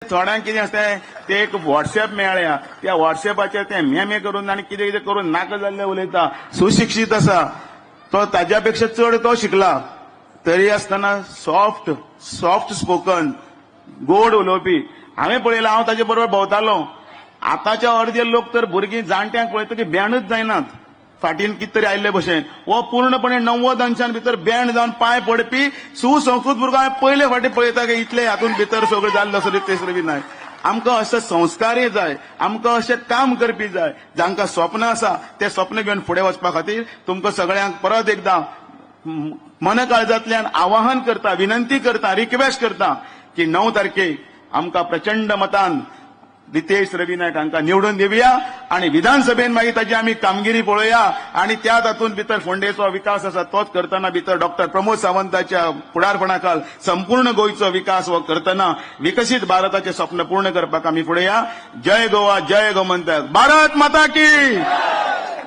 थोड्यांक कितें आसता ते एक व्हॉट्सअप मेळ्या त्या व्हॉट्सअपाचेर ते मेमे करून आनी कितें कितें करून नाका जाल्ले उलयता. सुशिक्षीत आसा तो ताज्या पेक्षा चड तो शिकला तरी आसतना सॉफ्ट स्पोकन गोड उलोवपी. हांवें पळयलां, हांव ताचे बरोबर भोंवतालों. आतांचे अर्दे लोक तर भुरगीं जाणट्यांक पळयता की बँडच जायनात फाटीन कितें तरी आयिल्ले भशेन. हो पूर्णपणे 90 अंशान भितर बँड जावन पांय पडपी सुसंस्कृत भुरगो हांवें पयले फावटी पळयता की इतले हातून भितर सगळें जाल्लो असो तेसर बी नाय. आमकां अशे संस्कारी जाय, आमकां अशें काम करपी जाय. जांकां स्वप्न आसा ते स्वप्न घेवन फुडें वचपा खातीर तुमकां सगळ्यांक परत एकदां मनकाळजांतल्यान आवाहन करता, विनंती करता, रिक्वेस्ट करता की 9 तारखेक आमकां प्रचंड मतान रितेश रवी नायक हांकां निवडून दिवया आणि विधानसभेन मागीर ताची आमी कामगिरी पळोवया. आणि त्या तातूंत भितर फोंडेचो विकास आसा तोच करतना भितर डॉक्टर प्रमोद सावंताच्या फुडारपणाखाल संपूर्ण गोंयचो विकास हो करतना विकसीत भारताचें स्वप्न पूर्ण करपाक आमी फुडें या. जय गोवा, जय गोमंतक, भारत माता की.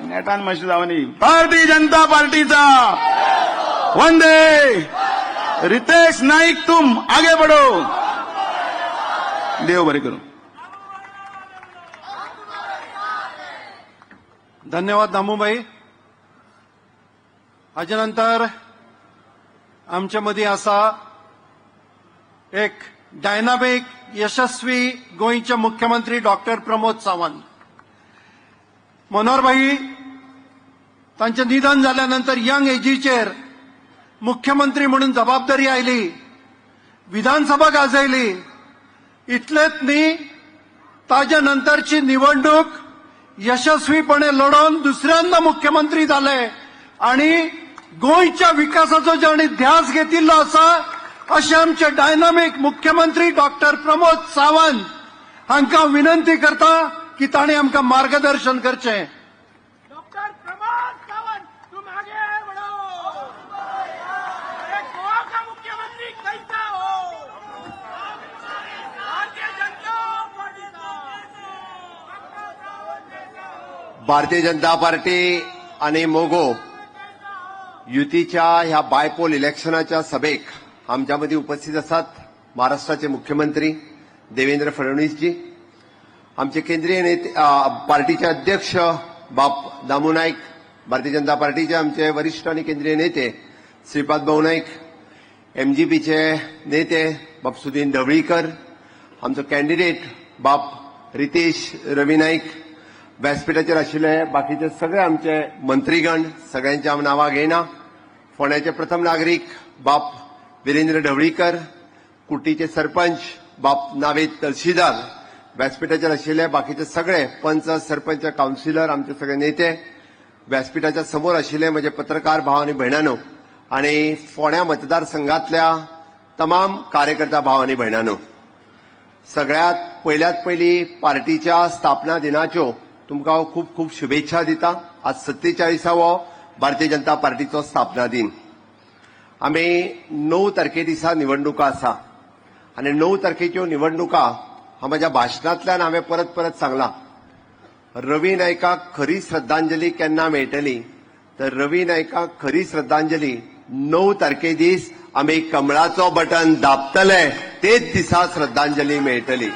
नेटान मातशें जावनी. भारतीय जनता पार्टीचा वंदे. रितेश नाईक तुम आगे बढ़ो. देव बरें करूं. धन्यवाद दामूभाई. हाजे नंतर आमच्या मदीं आसा एक डायनामिक यशस्वी गोंयचे मुख्यमंत्री डॉक्टर प्रमोद सावंत. मनोहरभाई तांचें निधन जाल्यानंतर यंग एजीचेर मुख्यमंत्री म्हणून जबाबदारी आयली, विधानसभा गाजयली. इतलेंच न्ही, ताजे नंतरची निवडणूक यशस्वीपणे लढोवन दुसऱ्यांदा मुख्यमंत्री झाले आणि गोंयच्या विकासाचो जेणे ध्यास घेतिल्लो आसा अशे आमचे डायनामिक मुख्यमंत्री डॉक्टर प्रमोद सावंत हांकां विनंती करता की ताणें आमकां मार्गदर्शन करचें. डॉक्टर प्रमोद सावंत, तुम आगे बढ़ो. एक गोवा का मुख्यमंत्री कैसा हो? भारतीय जनता पार्टी का. भारतीय जनता पार्टी आणि मोगो युतीच्या ह्या बायपोल इलेक्शनाच्या सभेक आमच्यामध्ये उपस्थित असतात महाराष्ट्राचे मुख्यमंत्री देवेंद्र फडणवीसजी, आमचे केंद्रीय नेते पार्टीचे अध्यक्ष बाप दामू नाईक, भारतीय जनता पार्टीचे आमचे वरिष्ठ आणि केंद्रीय नेते श्रीपाद भाऊ नाईक, एमजीपीचे नेते बाप सुदीन ढवळीकर, आमचो कॅन्डिडेट बाप रितेश रवी नाईक, व्यासपीठाचेर आशिल्ले बाकीचे सगळे आमचे मंत्रीगण, सगळ्यांची हांव नांवां घेयना. फोंड्याचे प्रथम नागरीक बाप विरेंद्र ढवळीकर, कुट्टीचे सरपंच बाप नावेद तळशीदार, व्यासपीठाचेर आशिल्ले बाकीचे सगळे पंच, सरपंच, काउन्सिलर, आमचे सगळे नेते, व्यासपीठाच्या समोर आशिल्ले म्हजे पत्रकार भाव आनी भयणांनो आनी फोंड्या मतदारसंघातल्या तमाम कार्यकर्ता भाव आनी भयणांनो, सगळ्यात पयली पार्टीच्या स्थापना दिनाच्यो तुमकां हांव खूब खूब शुभेच्छा दिता. आज 47वो भारतीय जनता पार्टीचो स्थापना दिन. आमी 9 तारखे दिसा निवडणुका आसा आनी 9 तारखेच्यो निवडणुका हांव म्हज्या भाशणांतल्यान हांवें परत परत सांगलां. रवी नायकाक खरी श्रद्धांजली केन्ना मेळटली तर रवी नायकाक खरी श्रद्धांजली 9 तारखे दीस आमी कमळाचो बटन दाबतले तेच दिसा श्रद्धांजली मेळटली.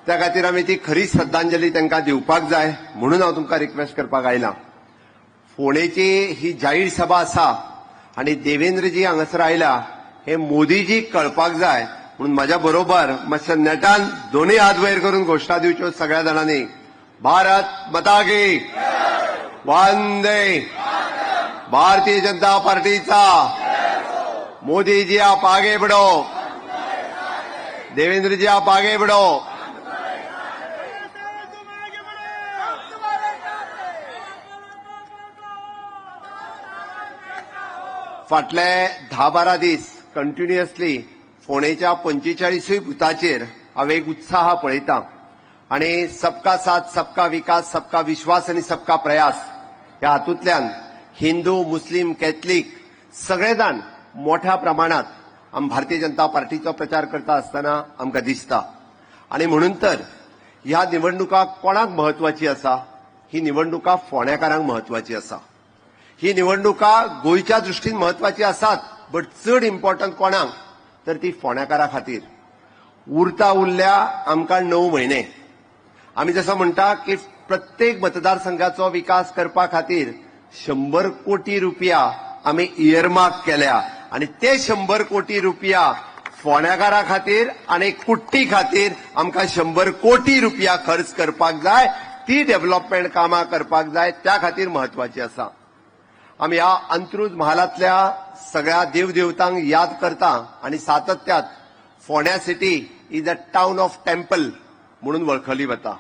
त्या खातीर आमी ती खरी श्रद्धांजली तांकां दिवपाक जाय म्हणून हांव तुमकां रिक्वेस्ट करपाक आयलां. फोंडेची ही जाहीर सभा आसा आनी देवेंद्रजी हांगासर आयला हे मोदीजीक कळपाक जाय म्हणून म्हज्या बरोबर मातशें नेटान दोनूय हात वयर करून घोशणा दिवच्यो सगळ्या जाणांनी. भारत माता की. वंदे. भारतीय जनता पार्टीचा. मोदी जी आप आगे बढ़ो. देवेंद्र जी आप आगे बढ़ो. फाटले 10-12 दीस कंटिन्युअसली फोंडेच्या 45 बुथाचेर हांव एक उत्साह पळयतां आनी सबका साथ, सबका विकास, सबका विश्वास आनी सबका प्रयास ह्या हातूंतल्यान हिंदू, मुस्लीम, कॅथलीक सगळे जाण मोठ्या प्रमाणात भारतीय जनता पार्टीचो प्रचार करता आसतना आमकां दिसता. आनी म्हणून तर ह्या निवडणुका कोणाक महत्वाची आसा? ही निवडणुका फोंड्याकारांक महत्वाची आसा. ही निवडणुका गोंयच्या दृश्टीन महत्वाची आसात, बट चड इम्पॉर्टंट कोणाक तर ती फोंड्याकारा खातीर उरता उरल्या आमकां 9 म्हयने. आमी जसं म्हणटा की प्रत्येक मतदारसंघाचो विकास करपा खातीर 100 कोटी रुपया आमी इयरमार्क केल्या आणि ते 100 कोटी रुपया फोंड्याकारा खातीर आणि कुट्टी खातीर आमकां 100 कोटी रुपया खर्च करपाक जाय. ती डेव्हलपमेंट कामां करपाक जाय, त्या खातीर महत्वाची आसा. आमी ह्या अंत्रुज महालातल्या सगळ्या देवदेवतांक याद करता आणि सातत्यात फोंड्या city is a town of temple म्हणून वळखली वता.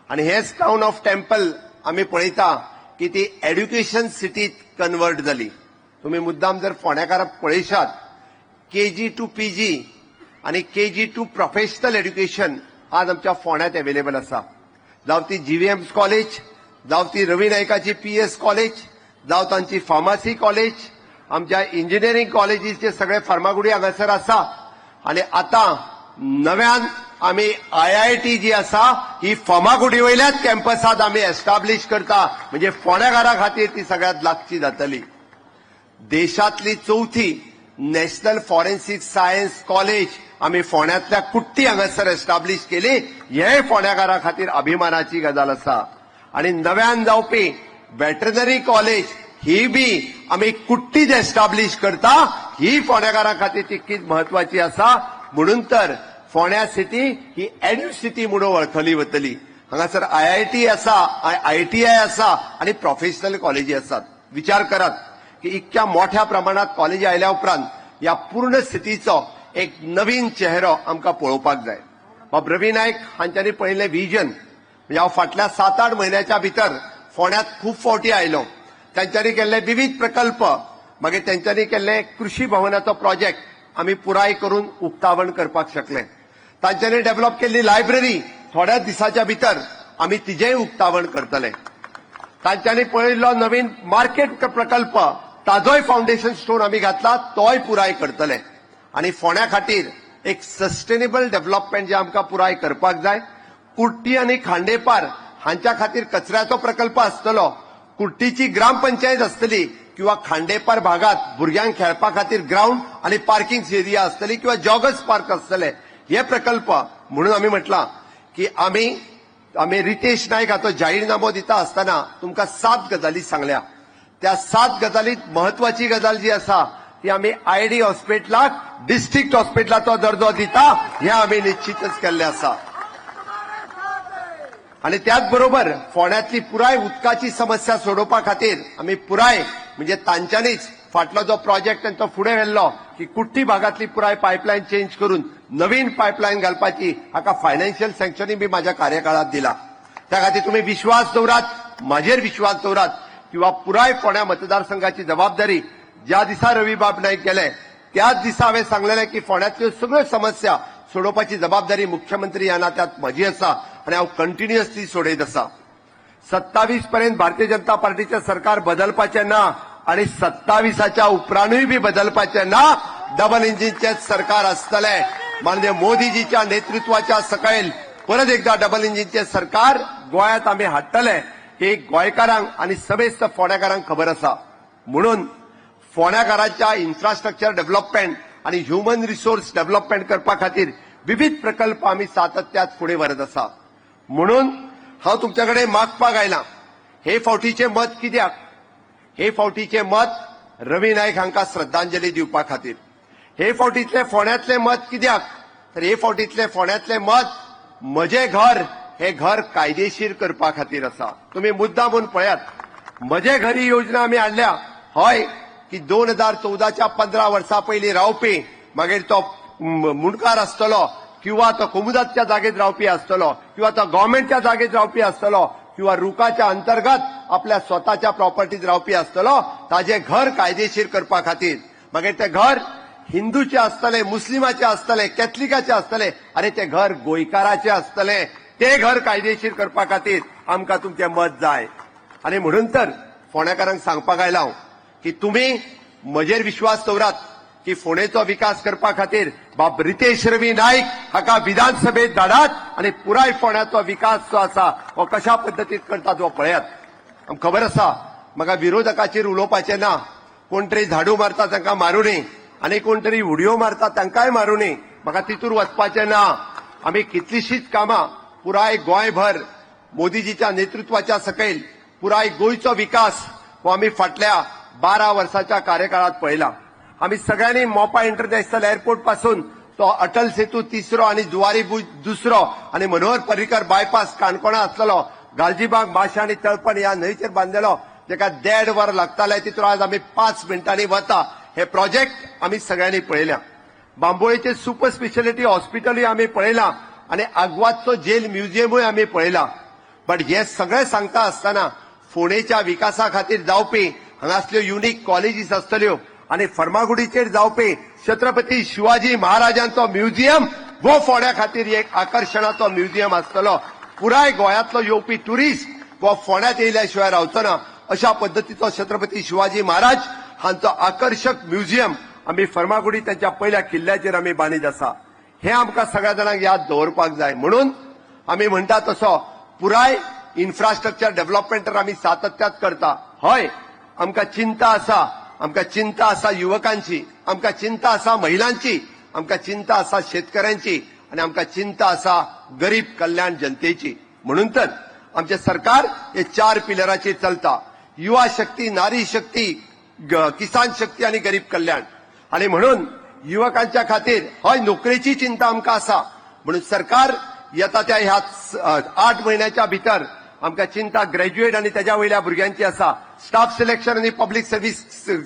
आणि हेच टाउन ऑफ टेम्पल आमी पळयता की ती एड्युकेशन सिटीत कन्वर्ट जाली. तुम्ही मुद्दाम जर फोंड्याकाराक पळयशात, केजी टू पीजी आणि केजी टू प्रोफेशनल एड्युकेशन आज आमच्या फोंड्यात अवेलेबल आसा. जावं ती जीव्हीएम कॉलेज, जावं ती रवी नायकाची पीएस कॉलेज, जावं तांची फार्मसी कॉलेज, आमच्या इंजिनियरिंग कॉलेजीचे सगळे फार्मागुडी हांगासर आसा. आणि आता नव्यान आमी IIT जी आसा ही फार्मागुडी वयल्याच कॅम्पसात आमी एस्टॅब्लिश करता, म्हणजे फोंड्याकारा खातीर ती सगळ्यात लागची जातली. देशातली चौथी नॅशनल फॉरेन्सिक सायन्स कॉलेज आमी फोंड्यातल्या कुट्टी हांगासर एस्टॅब्लिश केली. हेय फोंड्याकारा खातीर अभिमानाची गजाल आसा. आणि नव्यान जावपी वेटरनरी कॉलेज ही बी आमी कुट्टीच एस्टॅब्लिश करता. ही फोंड्याकारा खातीर तितकीच महत्वाची आसा. म्हणून तर फोंड्या सिटी ही एड्यू सिटी म्हणून वळखली वतली. हांगासर IIT आसा, ITI आसा आणि प्रोफेशनल कॉलेजी आसात. विचार करात की इतक्या मोठ्या प्रमाणात कॉलेजी आयल्या उपरांत या पूर्ण सिटीचो एक नवीन चेहरो आमकां पळोवपाक जाय. बाब रवी नायक हांच्यांनी पळयल्लें विजन, म्हणजे हांव फाटल्या 7-8 म्हयन्याच्या भितर फोंड्यात खूब फावटी आयलो. तांच्यांनी केल्ले विविध प्रकल्प, मागीर तांच्यांनी केल्ले कृषी भवनाचो प्रोजेक्ट आमी पुराय करून उक्तावण करपाक शकले. तांच्यांनी डेव्हलप केल्ली लायब्ररी थोड्याच दिसाच्या भितर आमी तिजेय उक्तावण करतले. तांच्यांनी पळयल्लो नवीन मार्केट प्रकल्प, ताजोय फाउंडेशन स्टोन आमी घातला, तोय पुराय करतले. आणि फोंड्या खातीर एक सस्टेनेबल डेव्हलपमेंट जे आमकां पुराय करपाक जाय. कुर्टी आणि खांडेपार हांच्या खातीर कचऱ्याचो प्रकल्प आसतलो, कुर्टीची ग्रामपंचायत आसतली किंवा खांडेपार भागात भुरग्यांक खेळपा खातीर ग्राउंड आणि पार्किंग एरिया आसतली किंवा जॉगर्स पार्क आसतले. हे प्रकल्प म्हणून आमी म्हटलां की आमी रितेश नायक हाचो जाहीरनामो दिता आसतना तुमकां 7 गजाली सांगल्या. त्या 7 गजालींत महत्वाची गजाल जी आसा ती आमी ID हॉस्पिटलाक डिस्ट्रिक्ट हॉस्पिटलाचो दर्जो दिता, हे आमी निश्चितच केल्लें आसा. आणि त्याच बरोबर फोंड्यातली पुराय उदकाची समस्या सोडोवपा खातीर आमी पुराय म्हणजे तांच्यांनीच फाटलो जो प्रोजेक्ट तो फुडें व्हेल्लो की कुट्टी भागातली पुराय पायपलायन चेंज करून नवीन पायपलायन घालपाची हाका फायनान्शियल सँक्शनिंग बी म्हाज्या कार्यकाळात दिला. त्या खातीर तुमी विश्वास दवरात, म्हाजेर विश्वास दवरात किंवा पुराय फोंड्या मतदारसंघाची जबाबदारी ज्या दिसा रविबाब नायक गेले त्याच दिसा हांवें सांगलेलें की फोंड्यातल्यो सगळ्यो समस्या सोडोवपाची जबाबदारी मुख्यमंत्री ह्या नात्यात म्हजी आसा आणि हांव कंटिन्युअसली सोडयत आसा. 27 पर्यंत भारतीय जनता पार्टीचें सरकार बदलपाचें ना आणि 27च्या उपरांतूय बी बदलपाचें ना. डबल इंजिनचेच सरकार आसतलें. माननीय मोदीजीच्या नेतृत्वाच्या सकयल परत एकदा डबल इंजिनचें सरकार गोंयांत आमी हाडटले हे गोंयकारांक आणि समेस्त फोंड्याकारांक खबर आसा. म्हणून फोंड्याकारांच्या इन्फ्रास्ट्रक्चर डेव्हलपमेंट आणि ह्युमन रिसोर्स डेव्हलपमेंट करपा खातीर विविध प्रकल्प आमी सातत्यात फुडें व्हरत आसा. म्हणून हांव तुमचे कडेन मागपाक आयलां, हे फावटीचें मत कित्याक? हे फावटीचें मत रवी नायक हांकां श्रद्धांजली दिवपा खातीर. हे फावटीतलें फोंड्यातलें मत कित्याक? तर हे फावटीतलें फोंड्यातलें मत म्हजें घर हे घर कायदेशीर करपा खातीर आसा. तुमी मुद्दामून पळयात, म्हजें घर ही योजना आमी हाडल्या. हय की 2014च्या 15 वर्सां पयलीं रावपी, मागीर तो मुणकार आसतलो किंवा तो कोमुदाच्या जागेत रावपी आसतलो किंवा तो गव्हर्नमेंटच्या जागेत रावपी आसतलो किंवा रुकाच्या अंतर्गत आपल्या स्वताच्या प्रॉपर्टीत रावपी आसतलो, ताजें घर कायदेशीर करपा खातीर. मागीर तें घर हिंदूचें आसतलें, मुस्लिमाचें आसतलें, कॅथलिकाचें आसतलें, आनी तें घर गोंयकाराचें आसतलें. तें घर कायदेशीर करपा खातीर आमकां तुमचें मत जाय. आनी म्हणून तर फोंड्याकारांक सांगपाक आयला हांव की तुमी म्हजेर विश्वास दवरात की फोंडेचो विकास करपा खातीर बाब रितेश रवी नायक हाका विधानसभेत धाडात आणि पुराय फोंड्याचो विकास जो आसा हो कशा पद्दतीन करतात हो पळयात. आमकां खबर आसा म्हाका विरोधकाचेर उलोवपाचें ना, कोण तरी झाडू मारता तांकां मारूं नये. आनी कोण तरी व्हिडिओ मारता तांकांय मारूं न्ही, म्हाका तितूर वचपाचें ना. आमी कितलीशींच कामां पुराय गोंयभर मोदीजीच्या नेतृत्वाच्या सकयल पुराय गोंयचो विकास हो आमी फाटल्या 12 वर्साच्या कार्यकाळात पळयला. आमी सगळ्यांनी मोपा इंटरनॅशनल एअरपोर्ट पासून तो अटल सेतू तिसरो आनी जुवारी बुज दुसरो आनी मनोहर पर्रीकर बायपास काणकोणा आसलेलो, गालजीबाग, माशा आनी तळपण ह्या न्हंयचेर बांदलेलो, जेका 1.5 वर लागताले तितूर आज आमी 5 मिनटांनी वता. हे प्रोजेक्ट आमी सगळ्यांनी पळयल्या. बांबोळेचे सुपर स्पेशालिटी हॉस्पिटलूय आमी पळयला आनी आग्वादचो जेल म्युझियमूय आमी पळयला. बट हे सगळें सांगता आसतना फोंडेच्या विकासा खातीर जावपी हांगासल्यो युनिक कॉलेजीस आसतल्यो आनी फर्मागुडीचेर जावपी छत्रपती शिवाजी महाराजांचो म्युझियम वो फोंड्या खातीर एक आकर्शणाचो म्युझियम आसतलो. पुराय गोंयांतलो येवपी ट्युरिस्ट वो फोंड्यात येयल्या शिवाय रावचो ना. अशा पद्दतीचो छत्रपती शिवाजी महाराज हांचो आकर्षक म्युझियम आमी फर्मागुडी त्यांच्या पहिल्या किल्ल्याचेर आमी बांदीत आसा. हे आमकां सगळ्या जाणांक याद दवरपाक जाय. म्हणून आमी म्हणटा तसो पुराय इन्फ्रास्ट्रक्चर डेव्हलपमेंट आमी सातत्यात करता. हय, आमकां चिंता आसा युवकांची, आमकां चिंता आसा महिलांची, आमकां चिंता आसा शेतकऱ्यांची आनी आमकां चिंता आसा गरीब कल्याण जनतेची. म्हणून तर आमचे सरकार हे 4 पिलराचेर चलता. युवा शक्ती, नारी शक्ती, किसान शक्ती आनी गरीब कल्याण. आनी म्हणून युवकांच्या खातीर हय नोकरेची चिंता आमकां आसा. म्हणून सरकार येता त्या ह्या 8 म्हयन्याच्या भितर आमकां चिंता ग्रॅज्युएट आनी तेज्या वयल्या भुरग्यांची आसा. स्टाफ सिलेक्शन आनी पब्लीक सर्व्हिस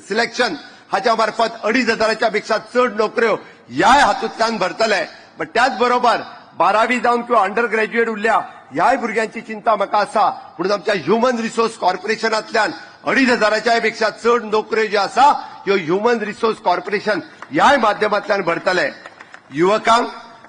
सिलेक्शन हाच्या मार्फत 2,500च्या पेक्षा चड नोकऱ्यो ह्या हातूंतल्यान भरतले. बट त्याच बरोबर 12वी जावन किंवा अंडर ग्रॅज्युएट उरल्या ह्याय भुरग्यांची चिंता म्हाका आसा. म्हणून आमच्या ह्युमन रिसोर्स कॉर्पोरेशनांतल्यान 2,500च्या पेक्षा चड नोकऱ्यो ज्यो आसा ह्यो ह्युमन रिसोर्स कॉर्पोरेशन ह्याय माध्यमांतल्यान भरतले. युवकांक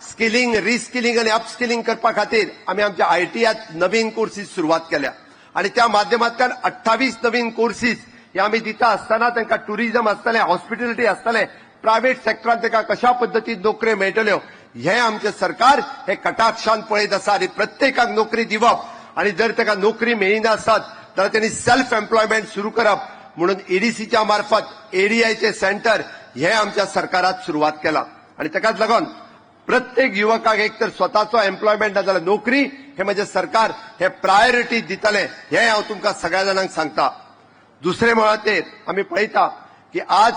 स्किलिंग, रिस्किलिंग आनी अपस्किलिंग करपा खातीर आमी आमच्या आयटीआत नवीन कोर्सीस सुरवात केल्या आनी त्या माध्यमांतल्यान 28 नवीन कोर्सीस हे आमी दिता आसतना तांकां टुरिझम आसतलें, हॉस्पिटॅलिटी आसतलें, प्रायव्हेट सेक्टरांत तांकां कशा पद्दतीन नोकऱ्यो मेळटल्यो हे आमचें सरकार हे कटाक्षान पळयत आसा. आनी प्रत्येकाक नोकरी दिवप आनी जर ताका नोकरी मेळिना आसत जाल्यार त्यांनी सेल्फ एम्प्लॉयमेंट सुरू करप. म्हणून एडीसीच्या मार्फत एडीआयचे सेंटर हे आमच्या सरकारात सुरवात केला. आनी ताकाच लागून प्रत्येक युवकाक एक तर स्वताचो एम्प्लॉयमेंट ना जाल्यार नोकरी हे म्हजे सरकार हे प्रायोरिटी दितले हे हांव तुमकां सगळ्या जाणांक सांगता. दुसरे मळाचेर आमी पळयता की आज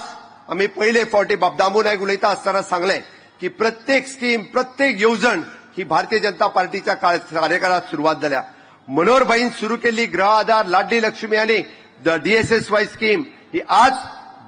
आमी पयले फावटी बाबदामू नायक उलयता आसतना सांगले की प्रत्येक स्कीम, प्रत्येक येवजण ही भारतीय जनता पार्टीच्या कार्यकाळात सुरवात जाल्या. मनोहर भाईन सुरू केल्ली गृह आधार, लाडली लक्ष्मी आनी DSSY स्कीम ही आज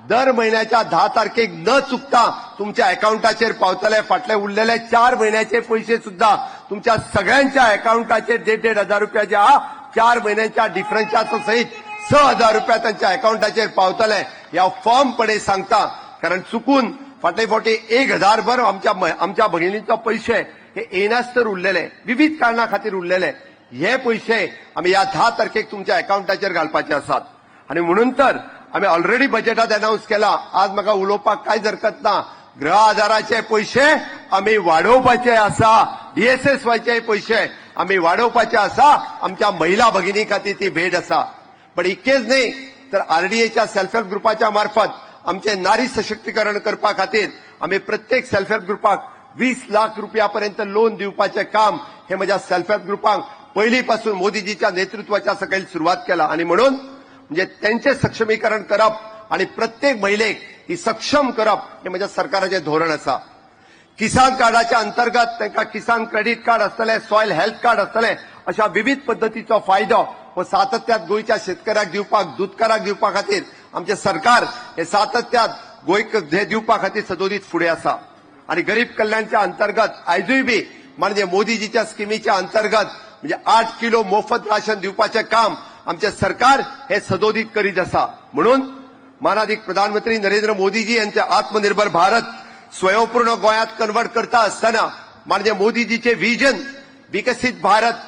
दर महिन्याच्या 10 तारखेक न चुकता तुमच्या अकाउंटाचेर पावतले. फाटले उरलेले 4 महिन्याचे पैसे सुद्धा तुमच्या सगळ्यांच्या अकाउंटाचेर 1,500 रुपया जे आहा 4 महिन्यांच्या डिफरन्साचो सहित 6,000 रुपया त्यांच्या अकाउंटाचेर पावतले. ह्या फॉर्मपणे सांगता. कारण चुकून फाटले फावटी 1,000 भर आमच्या भगिनींचो पैसे हे येनाच तर उरलेले, विविध कारणां खातीर उरलेले. हे पैसे आमी ह्या 10 तारखेक तुमच्या अकाउंटाचेर घालपाचे आसात. आनी म्हणून तर आमी ऑलरेडी बजेटात अनाउन्स केला. आज म्हाका उलोवपाक कांयच हरकत ना. गृह आधाराचे पैसे आमी वाडोवपाचे आसा. DSSYचे पैसे आमी वाडोवपाचे आसा. आमच्या महिला भगिनी खातीर ती भेट आसा. पण इतकेच न्ही तर RDAच्या सेल्फ हेल्प ग्रुपाच्या मार्फत आमचे नारी सशक्तीकरण करपा खातीर आमी प्रत्येक सेल्फ हेल्प ग्रुपाक 20 लाख रुपयापर्यंत लोन दिवपाचे काम हे म्हज्या सेल्फ हेल्प ग्रुपांक पहिलीपासून मोदीजीच्या नेतृत्वाच्या सकयल सुरुवात केला. आणि म्हणून म्हणजे त्यांचे सक्षमीकरण करप आणि प्रत्येक महिलेक ही सक्षम करप हे म्हज्या सरकाराचे धोरण आसा. किसान कार्डाच्या अंतर्गत तांकां किसान क्रेडिट कार्ड आसतले, सॉयल हेल्थ कार्ड आसतले, अशा विविध पद्दतीचो फायदो हो सातत्यात गोंयच्या शेतकऱ्याक दिवपाक, दूधकाराक दिवपा खातीर आमचे सरकार हे सातत्यात गोंयक हे दिवपा खातीर सदोदीत फुडें आसा. आणि गरीब कल्याणच्या अंतर्गत आयजूय बी म्हणजे मोदीजीच्या स्किमीच्या अंतर्गत म्हणजे 8 किलो मोफत राशन दिवपाचे काम आमचे सरकार हे सदोदीत करीत आसा. म्हणून माननीय प्रधानमंत्री नरेंद्र मोदीजी यांचे आत्मनिर्भर भारत स्वयंपूर्ण गोंयांत कन्वर्ट करता असताना माननीय मोदीजीचे विजन विकसित भारत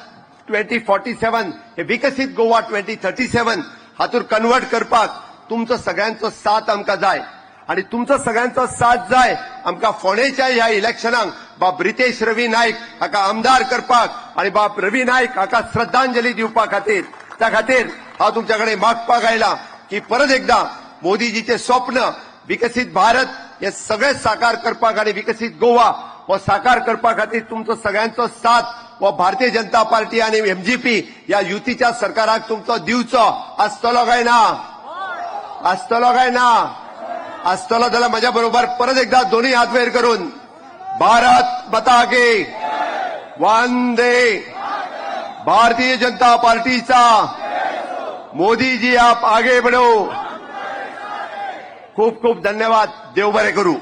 2047 हे विकसित गोवा 2037 हातूर कन्वर्ट करपाक तुमचो सगळ्यांचो साथ आमकां जाय. आणि तुमचो सगळ्यांचो साथ जाय आमकां फोंडेच्या ह्या इलेक्शनाक बाब रितेश रवी नायक हाका आमदार करपाक आणि बाब रवी नायक हाका श्रद्धांजली दिवपा खातीर. त्या खातीर हांव तुमच्या कडेन मागपाक आयला की परत एकदा मोदीजीचे स्वप्न विकसित भारत हे सगळे साकार करपाक आणि विकसीत गोवा हो साकार करपा खातीर तुमचो सगळ्यांचो साथ हो भारतीय जनता पार्टी आणि एमजीपी या युतीच्या सरकाराक तुमचो दिवचो आसतलो काय ना? आसतलो काय ना? आसतलो जाल्यार म्हज्या बरोबर परत एकदा दोन्ही हात वयर करून भारत माता की वंदे भारतीय जनता पार्टीचा मोदी जी आप आगे बढ़ो. खूप खूप धन्यवाद. देव बरे करू.